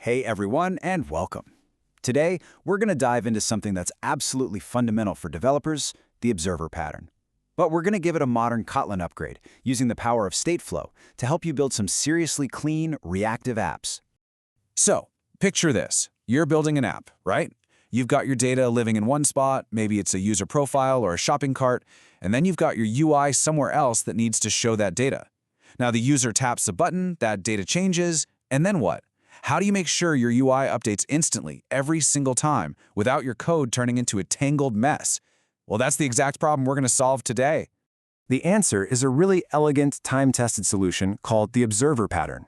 Hey everyone, and welcome. Today, we're going to dive into something that's absolutely fundamental for developers, the observer pattern. But we're going to give it a modern Kotlin upgrade, using the power of StateFlow to help you build some seriously clean, reactive apps. So, picture this. You're building an app, right? You've got your data living in one spot, maybe it's a user profile or a shopping cart, and then you've got your UI somewhere else that needs to show that data. Now the user taps a button, that data changes, and then what? How do you make sure your UI updates instantly, every single time, without your code turning into a tangled mess? Well, that's the exact problem we're going to solve today. The answer is a really elegant, time-tested solution called the observer pattern.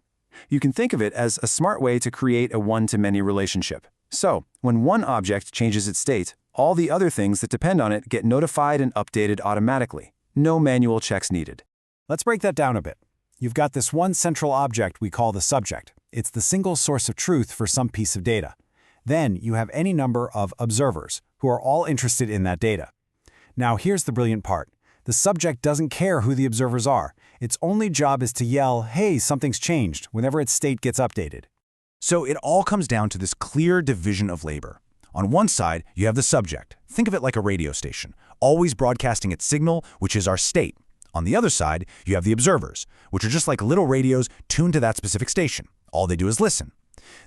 You can think of it as a smart way to create a one-to-many relationship. So, when one object changes its state, all the other things that depend on it get notified and updated automatically. No manual checks needed. Let's break that down a bit. You've got this one central object we call the subject. It's the single source of truth for some piece of data. Then you have any number of observers who are all interested in that data. Now here's the brilliant part. The subject doesn't care who the observers are. Its only job is to yell, "Hey, something's changed," whenever its state gets updated. So it all comes down to this clear division of labor. On one side, you have the subject. Think of it like a radio station, always broadcasting its signal, which is our state. On the other side, you have the observers, which are just like little radios tuned to that specific station. All they do is listen.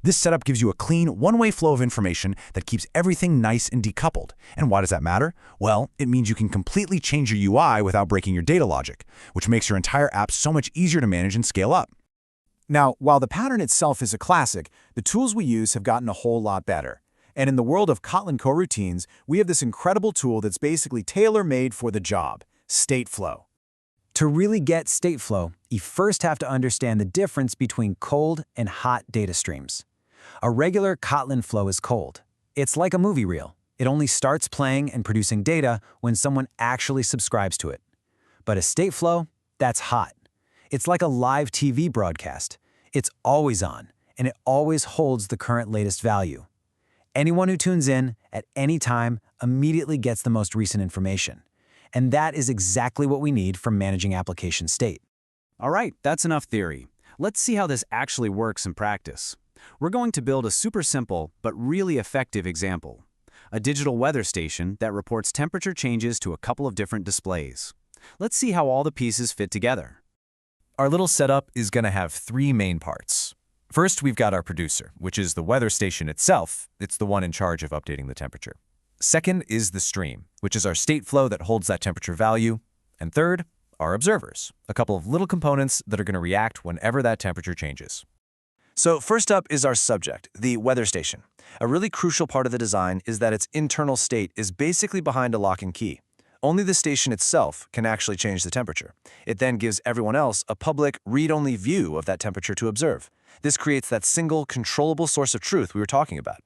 This setup gives you a clean, one-way flow of information that keeps everything nice and decoupled. And why does that matter? Well, it means you can completely change your UI without breaking your data logic, which makes your entire app so much easier to manage and scale up. Now, while the pattern itself is a classic, the tools we use have gotten a whole lot better. And in the world of Kotlin coroutines, we have this incredible tool that's basically tailor-made for the job, StateFlow. To really get StateFlow, you first have to understand the difference between cold and hot data streams. A regular Kotlin flow is cold. It's like a movie reel. It only starts playing and producing data when someone actually subscribes to it. But a StateFlow, that's hot. It's like a live TV broadcast. It's always on, and it always holds the current latest value. Anyone who tunes in at any time immediately gets the most recent information. And that is exactly what we need for managing application state. All right, that's enough theory. Let's see how this actually works in practice. We're going to build a super simple but really effective example. A digital weather station that reports temperature changes to a couple of different displays. Let's see how all the pieces fit together. Our little setup is going to have three main parts. First, we've got our producer, which is the weather station itself. It's the one in charge of updating the temperature. Second is the stream, which is our state flow that holds that temperature value. And third, our observers, a couple of little components that are going to react whenever that temperature changes. So first up is our subject, the weather station. A really crucial part of the design is that its internal state is basically behind a lock and key. Only the station itself can actually change the temperature. It then gives everyone else a public, read-only view of that temperature to observe. This creates that single, controllable source of truth we were talking about.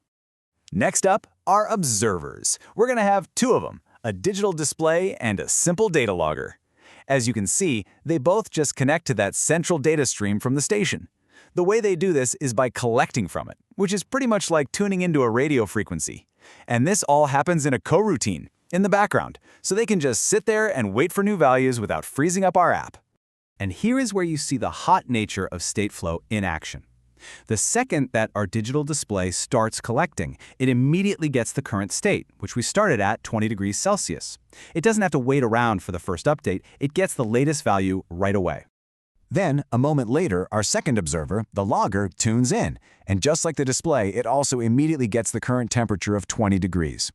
Next up are observers. We're going to have two of them, a digital display and a simple data logger. As you can see, they both just connect to that central data stream from the station. The way they do this is by collecting from it, which is pretty much like tuning into a radio frequency. And this all happens in a coroutine, in the background, so they can just sit there and wait for new values without freezing up our app. And here is where you see the hot nature of StateFlow in action. The second that our digital display starts collecting, it immediately gets the current state, which we started at 20 degrees Celsius. It doesn't have to wait around for the first update, it gets the latest value right away. Then, a moment later, our second observer, the logger, tunes in. And just like the display, it also immediately gets the current temperature of 20 degrees.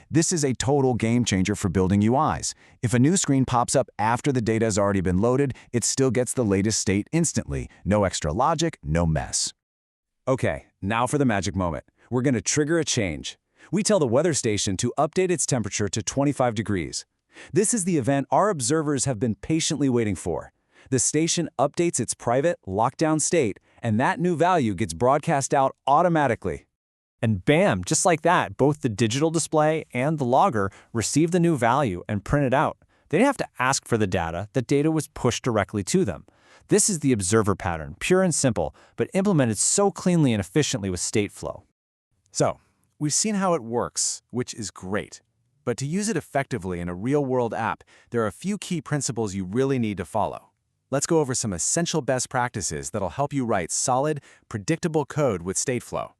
This is a total game changer for building UIs. If a new screen pops up after the data has already been loaded, it still gets the latest state instantly. No extra logic, no mess. Okay, now for the magic moment. We're going to trigger a change. We tell the weather station to update its temperature to 25 degrees. This is the event our observers have been patiently waiting for. The station updates its private, lockdown state, and that new value gets broadcast out automatically. And bam, just like that, both the digital display and the logger receive the new value and print it out. They didn't have to ask for the data. The data was pushed directly to them. This is the observer pattern, pure and simple, but implemented so cleanly and efficiently with StateFlow. So, we've seen how it works, which is great. But to use it effectively in a real-world app, there are a few key principles you really need to follow. Let's go over some essential best practices that'll help you write solid, predictable code with StateFlow.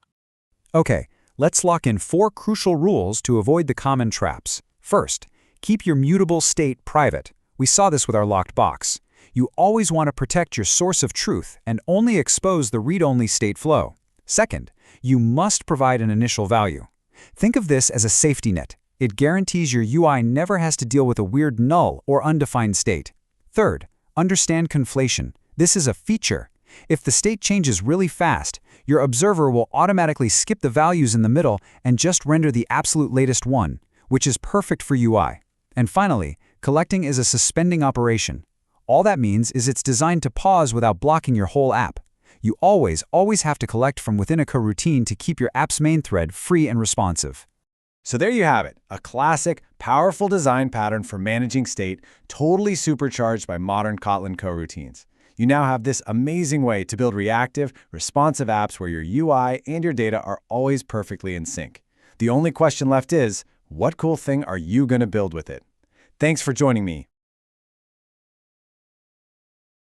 Okay, let's lock in 4 crucial rules to avoid the common traps. First, keep your mutable state private. We saw this with our locked box. You always want to protect your source of truth and only expose the read-only state flow. Second, you must provide an initial value. Think of this as a safety net. It guarantees your UI never has to deal with a weird null or undefined state. Third, understand conflation. This is a feature. If the state changes really fast, your observer will automatically skip the values in the middle and just render the absolute latest one, which is perfect for UI. And finally, collecting is a suspending operation. All that means is it's designed to pause without blocking your whole app. You always have to collect from within a coroutine to keep your app's main thread free and responsive. So there you have it, a classic, powerful design pattern for managing state, totally supercharged by modern Kotlin coroutines. You now have this amazing way to build reactive, responsive apps where your UI and your data are always perfectly in sync. The only question left is, what cool thing are you going to build with it? Thanks for joining me.